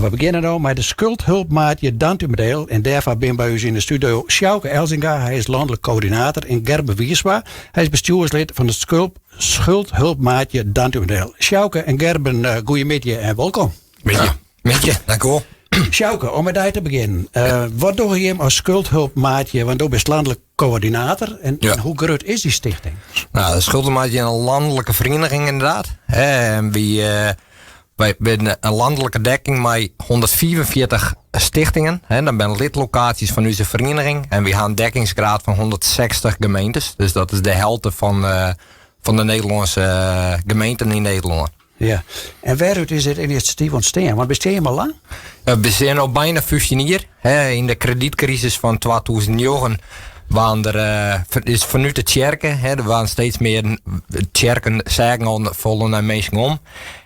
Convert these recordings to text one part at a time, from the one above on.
We beginnen nou met de schuldhulpmaatje Dantumdeel. En daarvoor ben bij u in de studio Sjouke Elzinga. Hij is landelijk coördinator. En Gerbe Wiersma. Hij is bestuurslid van de schuldhulpmaatje Dantumdeel. Sjouke en Gerben, goeiemiddag en welkom. Middag, dank u wel. Sjouke, om met jou te beginnen. Wat doe je hem als schuldhulpmaatje? Want u bent landelijk coördinator. En hoe groot is die stichting? Nou, de schuldhulpmaatje is een landelijke vereniging inderdaad. En wij hebben een landelijke dekking met 144 stichtingen. Dat zijn lidlocaties van onze vereniging. En we hebben een dekkingsgraad van 160 gemeentes. Dus dat is de helft van de Nederlandse gemeenten in Nederland. Ja, en waaruit is dit initiatief ontstaan? Want besteed je al lang? We zijn al bijna 15 jaar. In de kredietcrisis van 2009 waren is vanuit de kerken. Er waren steeds meer kerken zagen al vallen naar mensen om.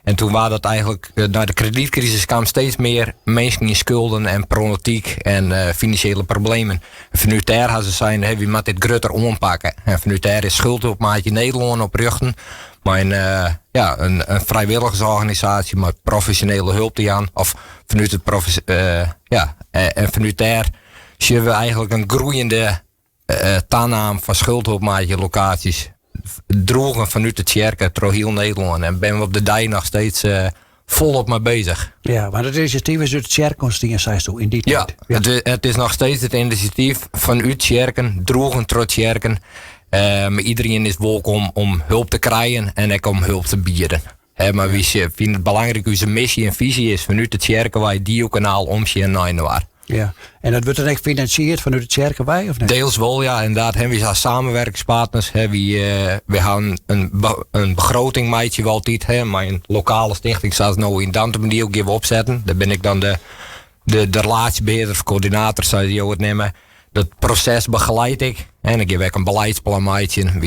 En toen was dat eigenlijk, na de kredietcrisis kwamen steeds meer mensen in schulden en problematiek en financiële problemen. En vanuit daar hadden ze zijn, we moeten dit groter ompakken. En vanuit daar is Schuldhulpmaatje Nederland oprichten. Maar een vrijwilligersorganisatie met professionele hulp die aan. Of vanuit het en vanuit daar zien we eigenlijk een groeiende toename van schuldhulpmaatje locaties. Droegen vanuit de kerken door heel Nederland. En ben we op de dag nog steeds volop mee bezig. Ja, maar het initiatief is uit de kerk ontstaan, zei je in die tijd. Ja, het is nog steeds het initiatief vanuit kerken, droegen door kerken. Maar iedereen is welkom om hulp te krijgen en ook om hulp te bieden. Maar we vinden het belangrijk, onze missie en visie is vanuit de kerken wij die kanaal omzien naar waar. Ja, en dat wordt dan echt gefinancierd vanuit de kerken wij of niet? Deels wel, ja. Inderdaad, hebben we als samenwerkingspartners. We gaan een begroting maatje wel altijd. Maar een lokale stichting zoals nou in Dantumdeel gaan we opzetten. Daar ben ik dan de relatiebeheerder of coördinator, zou je het nemen. Dat proces begeleid ik. En dan geef ik een beleidsplan maatje.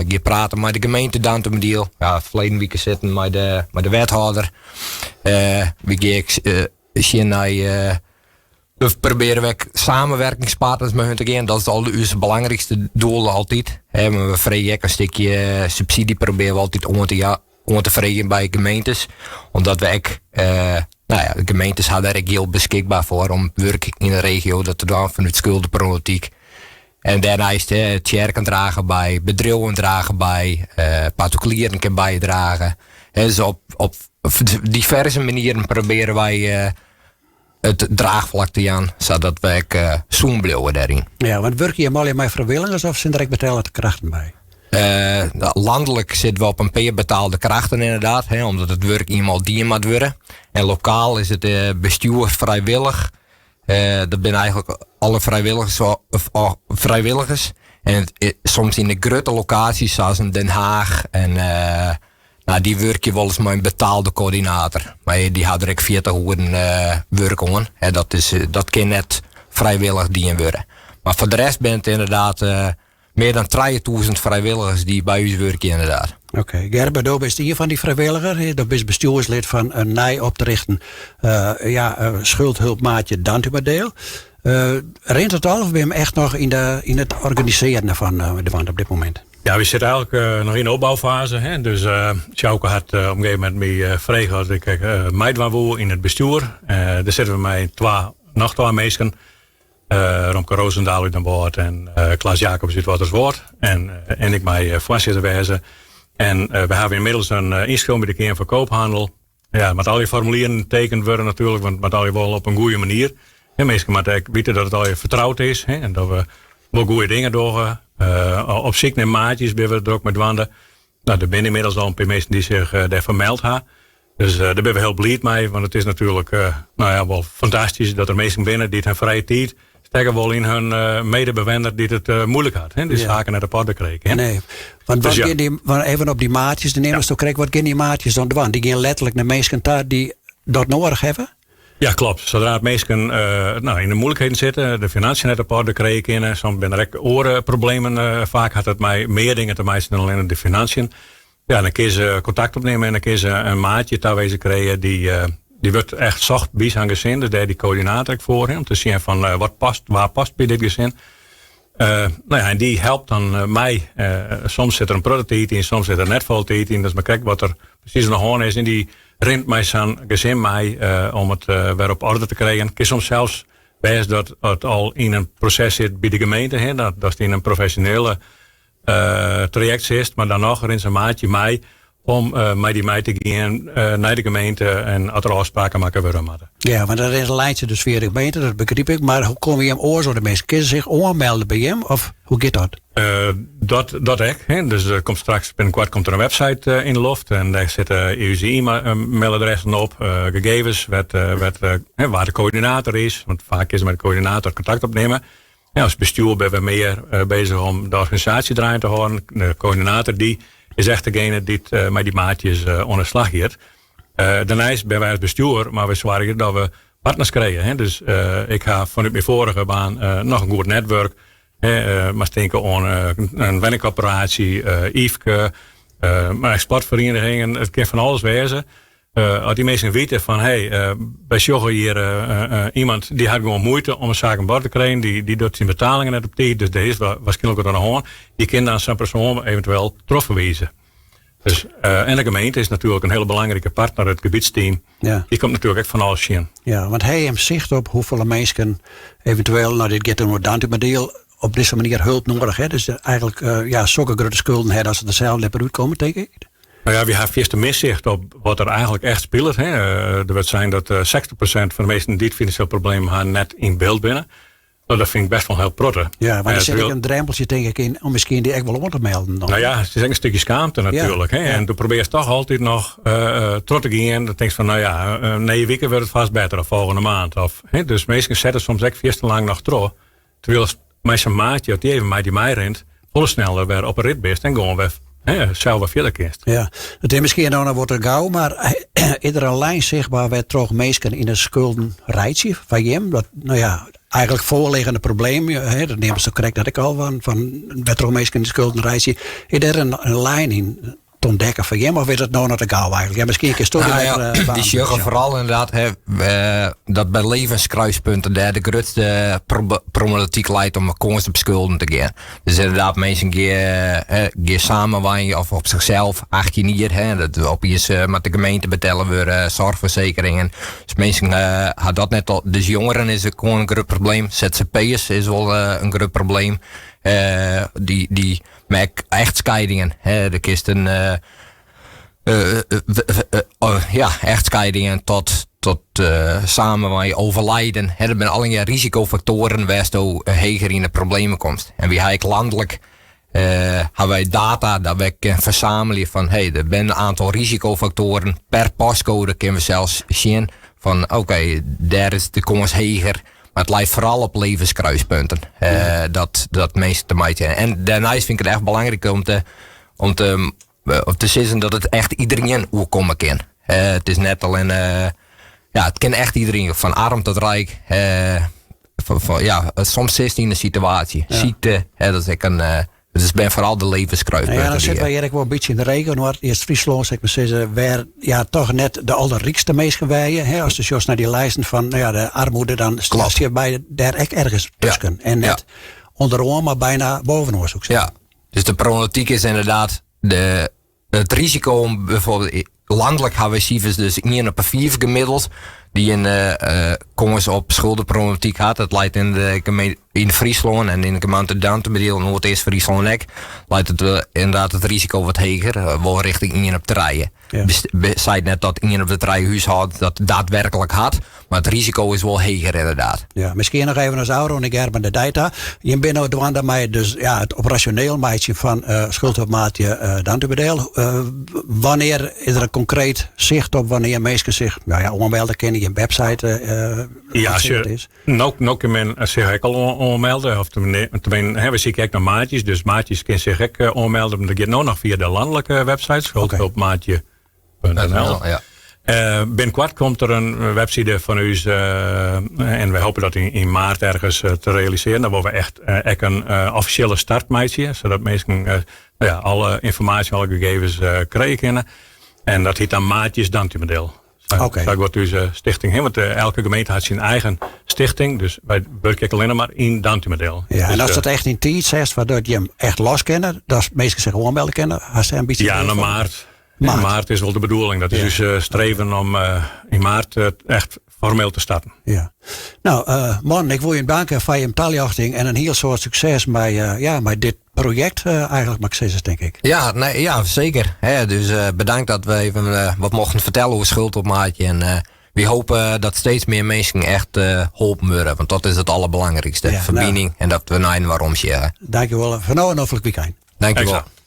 We praten met de gemeente Dantumdeel. Ja, verleden week zitten met de wethouder. We gaan naar... We proberen we samenwerkingspartners met hun te gaan. Dat is al onze belangrijkste doel altijd. Maar we vregen een stukje subsidie proberen we altijd om te vregen bij gemeentes. Omdat we de gemeentes hadden er heel beschikbaar voor om werk in de regio dat te doen vanuit schuldenproblematiek. En daarnaast het kerken dragen bij, bedrijven dragen bij, particulieren kunnen bijdragen. Dus op diverse manieren proberen wij het draagvlak te aan, zodat wij zoom blijven daarin. Ja, want werk je alleen met vrijwilligers of zijn er ook betaalde krachten bij? Landelijk zitten we op een paar betaalde krachten inderdaad, omdat het werk iemand die moet worden. En lokaal is het bestuur vrijwillig. Dat zijn eigenlijk alle vrijwilligers. En soms in de grote locaties zoals in Den Haag en die werk je wel eens met een betaalde coördinator. Maar die had er 40 uur werk aan. Dat kan net vrijwillig dienen worden. Maar voor de rest bent het inderdaad meer dan 3000 vrijwilligers die bij u werken inderdaad. Oké, Gerben, je bent hier van die vrijwilliger. Je bent bestuurslid van een nij op te richten schuldhulpmaatje Dantumdeel. Rent het al of ben je echt nog in het organiseren van de wand op dit moment? Ja, we zitten eigenlijk nog in de opbouwfase. Dus Sjouke had op een gegeven moment mee vregen dat ik meidwaar in het bestuur. Daar zitten we met nog twee mensen. Romke Roosendaal uit aan boord en Klaas Jacobs uit Waterswoord. En ik mij voorzitter wezen. En we hebben inmiddels een inschrijving bij de Kamer van Koophandel. Ja, met al die formulieren tekend worden natuurlijk, want met al die wel op een goede manier. En mensen moeten weten dat het al je vertrouwd is. En dat we wel goede dingen doen. Op zich en maatjes ben we er ook met wanden. Nou, er zijn inmiddels al een paar mensen die zich daar vermeld hebben. Dus daar ben we heel blij mee. Want het is natuurlijk wel fantastisch dat er mensen binnen die het hun vrije tijd steken wel in hun medebewender die het moeilijk had. Die zaken naar de padden kregen. Nee, want dus even op die maatjes, de nemers toch krijgen, wat gaan die maatjes dan doen? Die gaan letterlijk naar mensen die dat nodig hebben? Ja, klopt. Zodra het mensen in de moeilijkheden zitten, de financiën net op orde krijgen, soms zijn er ook orenproblemen. Vaak had het mij meer dingen te maken dan alleen de financiën. Ja, dan kun je ze contact opnemen en dan kun je ze een maatje daarwezen krijgen die wordt echt zocht bij zijn gezin. Dus daar die coördinator voor hem om te zien van waar past bij dit gezin. En die helpt dan mij. Soms zit er een prototype in, soms zit er net vol tijd in. Dus maar kijk wat er precies nog aan is. En die rint mij zijn gezin mij om het weer op orde te krijgen. Ik kan soms zelfs wijs dat het al in een proces zit bij de gemeente. Hè, dat het in een professionele traject zit. Maar dan nog rint zijn maatje mij om met die mij te gaan naar de gemeente en andere afspraken maken we hadden. Ja, want dat is een lijntje dus via de gemeente, dat begrijp ik. Maar hoe kom je hem oorzaak de mensen? Kunnen ze zich aanmelden bij hem of hoe gaat dat? Dat echt. Dus er komt straks binnenkort komt er een website in de loft en daar zitten EUC-mailadressen op, gegevens, waar de coördinator is. Want vaak is er met de coördinator contact opnemen. Ja, als bestuur ben we meer bezig om de organisatie draaien te houden. De coördinator die is echt degene die met die maatjes onder slag gaat. Daarnaast ben wij als bestuur, maar we zorgen dat we partners krijgen. Hè. Dus ik ga vanuit mijn vorige baan nog een goed netwerk. Maar denken aan een wenningcoöperatie, IFKE, maar sportverenigingen. Het kan van alles wezen. Als die mensen weten van, bij Sjogge hier iemand die had gewoon moeite om een zaak aan boord te krijgen. Die doet zijn betalingen net op tijd. Dus deze waarschijnlijk ook nog aan. Die kan dan zijn persoon eventueel terugverwijzen. Dus, en de gemeente is natuurlijk een hele belangrijke partner, het gebiedsteam. Ja. Die komt natuurlijk echt van alles zien. Ja, want hij heeft zicht op hoeveel mensen eventueel, dit gaat een dantumedeel, op deze manier hulp nodig hebben. Dus eigenlijk zulke grote schulden hebben als ze er zelf lekker uitkomen, denk ik. Nou ja, we hebben eerst een miszicht op wat er eigenlijk echt speelt. Hè. Er wordt zijn dat 60% van de mensen die het financieel probleem hebben net in beeld binnen. Dat vind ik best wel heel protte. Ja, maar er zit een drempeltje denk ik in om misschien die echt wel onder te melden. Dan. Nou ja, het is echt een stukje schaamte natuurlijk. Ja, hè. Ja. En toen probeer je toch altijd nog trots te gaan. Dan denk je van, nee, weken wordt het vast beter of volgende maand. Dus mensen zetten soms echt 4 lang nog terug. Terwijl mijn zijn maatje, die even mij die mij rent, volle sneller weer op een rit best en gewoon weer zelf verder kist. Ja, het is misschien nog wordt er gauw, maar is er een lijn zichtbaar waar toch mensen in een schuldenrijtje van hem? Dat, eigenlijk voorliggende probleem, dat nemen ze correct dat ik al van waar toch mensen in de schuldenrijtje. Is er een lijn in te ontdekken van hem of is het nou nog te gauw eigenlijk? Ja, misschien een story. Die zeggen vooral inderdaad dat bij levenskruispunten daar de grootste problematiek leidt om konst op schulden te gaan. Dus inderdaad mensen gaan samenwonen of op zichzelf 18 hier. Dat op je met de gemeente betalen we zorgverzekeringen. Dus mensen hadden dat net al. Dus jongeren is ook gewoon een groot probleem. ZZP'ers is wel een groot probleem. Die met echtscheidingen. De kisten echtscheidingen tot samen waar je overlijden. Dat zijn allemaal risicofactoren waar je heger in de problemen komt. En wie eigenlijk landelijk hebben wij data dat we kunnen verzamelen van er zijn een aantal risicofactoren per postcode kunnen we zelfs zien van daar is de kans heger. Maar het lijkt vooral op levenskruispunten. Dat meeste te maken. En daarnaast vind ik het echt belangrijk om te zeggen dat het echt iedereen komen kan. Het is net alleen, het kan echt iedereen, van arm tot rijk. Soms is het in een situatie. Ja. Ziekte, dat is dus ben vooral de levenskruispunten. Ja, dan zitten wij eigenlijk wel een beetje in de regio. Noord, eerst Friesland, zeg maar zeggen, waar toch net de allerrijkste meesten wijden. Als je jos naar die lijsten van de armoede, dan stel je bij daar echt ergens tussen. Ja. En net onderaan, maar bijna bovenaan ook. Ja, dus de problematiek is inderdaad het risico om bijvoorbeeld landelijk hebben we cijfers dus 1 op 4 gemiddeld. Die een komens op schuldenproblematiek had. Dat leidt in Friesland en in de gemeente Dantumedeel, Noord-East-Friesland ook, leidt het inderdaad het risico wat heger, wel richting 1 op 3. Ja. Zei net dat 1 op de 3 huishouden dat daadwerkelijk had, maar het risico is wel heger inderdaad. Ja, misschien nog even als ouder, want ik heb met de data. Je bent nou dwaan daarmee dus het operationeel maatje van schuldopmaatje Dantumedeel. Wanneer is er een concreet zicht op wanneer mensen zich onmelden kennen? Je website is. Nou kan men zich ook al onmelden. Of tenminste, we zien kijk naar maatjes. Dus maatjes kunnen zich ook onmelden. Maar dat gaat nou nog via de landelijke website. Schuldhulpmaatje.nl. Binnenkort komt er een website van u. En we hopen dat in maart ergens te realiseren. Dan worden we echt een officiële startmaatje. Zodat mensen alle informatie, alle gegevens krijgen kunnen. En dat heet dan Maatjes Dantumedeel. Dat wordt dus stichting heen, want elke gemeente had zijn eigen stichting. stichting. Dus wij werken alleen maar in Dantumedel. Ja, en dus, als dat echt in tijd zegt, waardoor je hem echt los kennen, dat is meestal zich gewoon wel kennen. Als ze een beetje ja, naar maart. Maart is wel de bedoeling. Dat is dus streven om in maart echt formeel te starten. Ja. Nou, man, ik wil je danken voor je taljachting en een heel soort succes met dit project eigenlijk, mag ik zeggen, denk ik. Ja, zeker. Dus bedankt dat we even wat mochten vertellen over schuldopmaatje. En we hopen dat steeds meer mensen echt geholpen worden. Want dat is het allerbelangrijkste. Ja, verbinding en dat we naar waarom je. Dank je wel. Van nou en hopelijk weekend. Dank je wel.